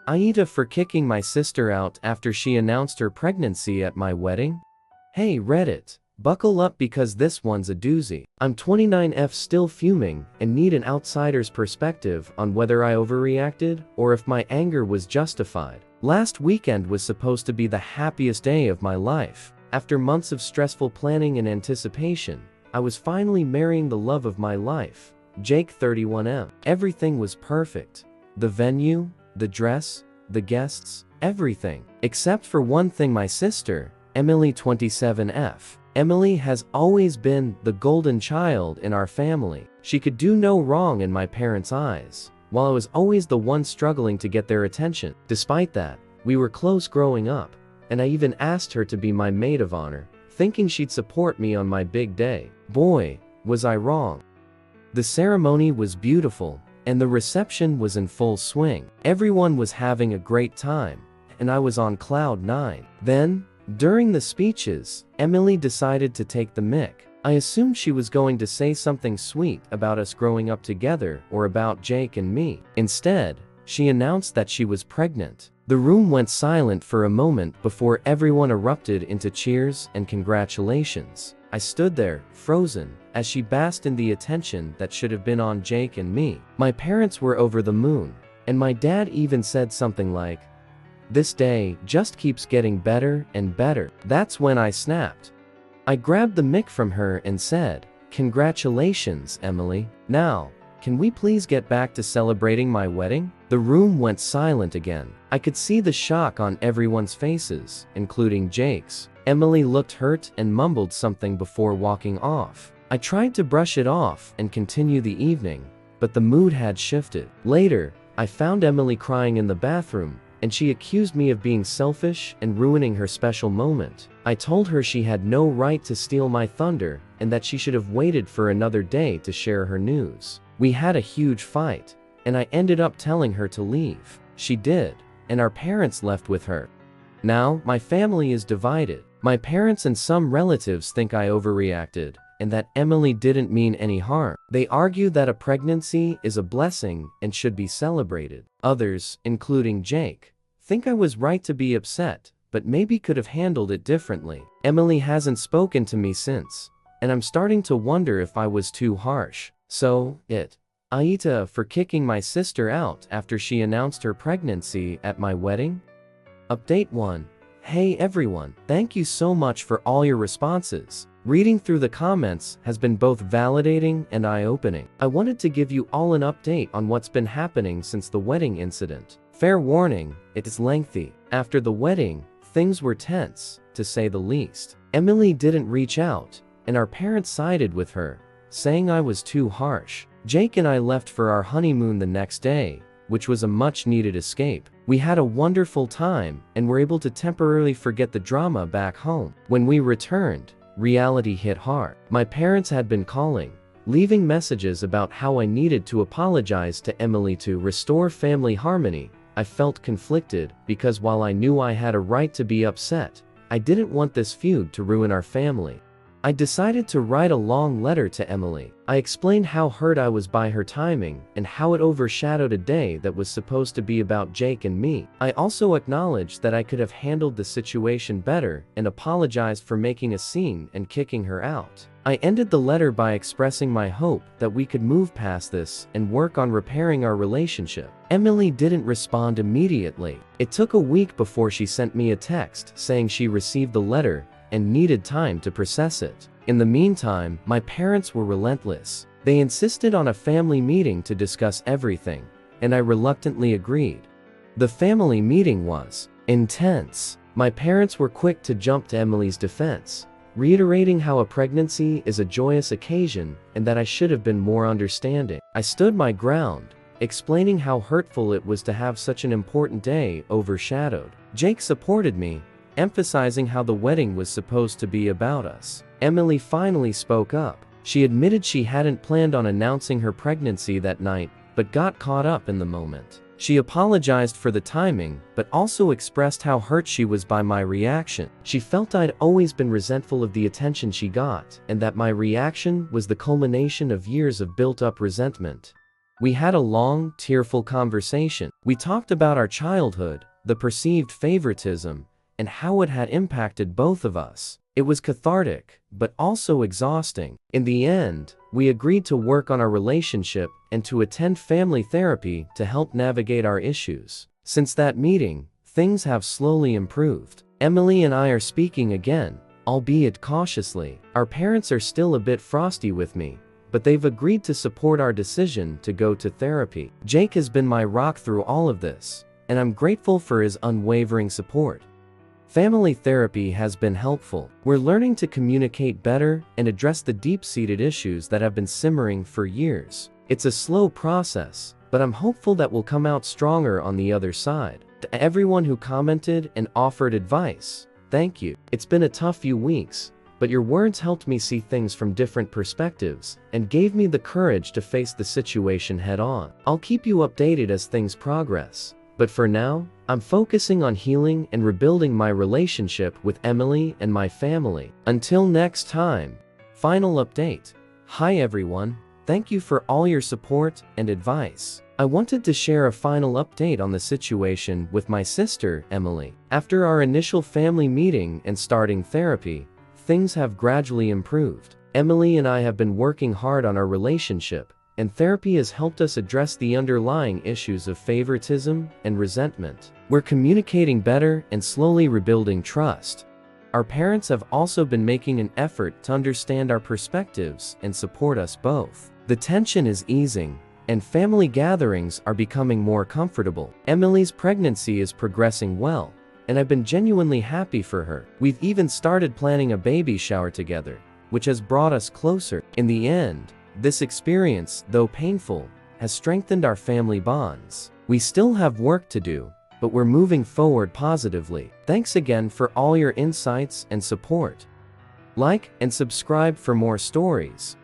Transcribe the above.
AITA for kicking my sister out after she announced her pregnancy at my wedding? Hey Reddit, buckle up because this one's a doozy. I'm 29F still fuming and need an outsider's perspective on whether I overreacted or if my anger was justified. Last weekend was supposed to be the happiest day of my life. After months of stressful planning and anticipation, I was finally marrying the love of my life, Jake 31M. Everything was perfect. The venue, the dress, the guests, everything. Except for one thing: my sister, Emily 27F. Emily has always been the golden child in our family. She could do no wrong in my parents' eyes, while I was always the one struggling to get their attention. Despite that, we were close growing up, and I even asked her to be my maid of honor, thinking she'd support me on my big day. Boy, was I wrong. The ceremony was beautiful, and the reception was in full swing. Everyone was having a great time, and I was on cloud 9. Then, during the speeches, Emily decided to take the mic. I assumed she was going to say something sweet about us growing up together or about Jake and me. Instead, she announced that she was pregnant. The room went silent for a moment before everyone erupted into cheers and congratulations. I stood there, frozen, as she basked in the attention that should have been on Jake and me. My parents were over the moon, and my dad even said something like, "This day just keeps getting better and better." That's when I snapped. I grabbed the mic from her and said, "Congratulations, Emily. Now, can we please get back to celebrating my wedding?" The room went silent again. I could see the shock on everyone's faces, including Jake's. Emily looked hurt and mumbled something before walking off. I tried to brush it off and continue the evening, but the mood had shifted. Later, I found Emily crying in the bathroom, and she accused me of being selfish and ruining her special moment. I told her she had no right to steal my thunder and that she should have waited for another day to share her news. We had a huge fight, and I ended up telling her to leave. She did, and our parents left with her. Now, my family is divided. My parents and some relatives think I overreacted, and that Emily didn't mean any harm. They argue that a pregnancy is a blessing and should be celebrated. Others, including Jake, think I was right to be upset, but maybe could have handled it differently. Emily hasn't spoken to me since, and I'm starting to wonder if I was too harsh. So, AITA for kicking my sister out after she announced her pregnancy at my wedding? Update 1. Hey everyone, thank you so much for all your responses. Reading through the comments has been both validating and eye-opening. I wanted to give you all an update on what's been happening since the wedding incident. Fair warning, it is lengthy. After the wedding, things were tense, to say the least. Emily didn't reach out, and our parents sided with her, saying I was too harsh. Jake and I left for our honeymoon the next day, which was a much-needed escape. We had a wonderful time and were able to temporarily forget the drama back home. When we returned, reality hit hard. My parents had been calling, leaving messages about how I needed to apologize to Emily to restore family harmony. I felt conflicted because while I knew I had a right to be upset, I didn't want this feud to ruin our family. I decided to write a long letter to Emily. I explained how hurt I was by her timing and how it overshadowed a day that was supposed to be about Jake and me. I also acknowledged that I could have handled the situation better and apologized for making a scene and kicking her out. I ended the letter by expressing my hope that we could move past this and work on repairing our relationship. Emily didn't respond immediately. It took a week before she sent me a text saying she received the letter and needed time to process it. In the meantime, my parents were relentless. They insisted on a family meeting to discuss everything, and I reluctantly agreed. The family meeting was intense. My parents were quick to jump to Emily's defense, reiterating how a pregnancy is a joyous occasion and that I should have been more understanding. I stood my ground, explaining how hurtful it was to have such an important day overshadowed. Jake supported me, emphasizing how the wedding was supposed to be about us. Emily finally spoke up. She admitted she hadn't planned on announcing her pregnancy that night, but got caught up in the moment. She apologized for the timing, but also expressed how hurt she was by my reaction. She felt I'd always been resentful of the attention she got, and that my reaction was the culmination of years of built-up resentment. We had a long, tearful conversation. We talked about our childhood, the perceived favoritism, and how it had impacted both of us. It was cathartic, but also exhausting. In the end, we agreed to work on our relationship and to attend family therapy to help navigate our issues. Since that meeting, things have slowly improved. Emily and I are speaking again, albeit cautiously. Our parents are still a bit frosty with me, but they've agreed to support our decision to go to therapy. Jake has been my rock through all of this, and I'm grateful for his unwavering support. Family therapy has been helpful. We're learning to communicate better and address the deep-seated issues that have been simmering for years. It's a slow process, but I'm hopeful that we'll come out stronger on the other side. To everyone who commented and offered advice, thank you. It's been a tough few weeks, but your words helped me see things from different perspectives and gave me the courage to face the situation head-on. I'll keep you updated as things progress, but for now, I'm focusing on healing and rebuilding my relationship with Emily and my family. Until next time. Final update. Hi everyone, thank you for all your support and advice. I wanted to share a final update on the situation with my sister, Emily. After our initial family meeting and starting therapy, things have gradually improved. Emily and I have been working hard on our relationship, and therapy has helped us address the underlying issues of favoritism and resentment. We're communicating better and slowly rebuilding trust. Our parents have also been making an effort to understand our perspectives and support us both. The tension is easing, and family gatherings are becoming more comfortable. Emily's pregnancy is progressing well, and I've been genuinely happy for her. We've even started planning a baby shower together, which has brought us closer. In the end, this experience, though painful, has strengthened our family bonds. We still have work to do, but we're moving forward positively. Thanks again for all your insights and support. Like and subscribe for more stories.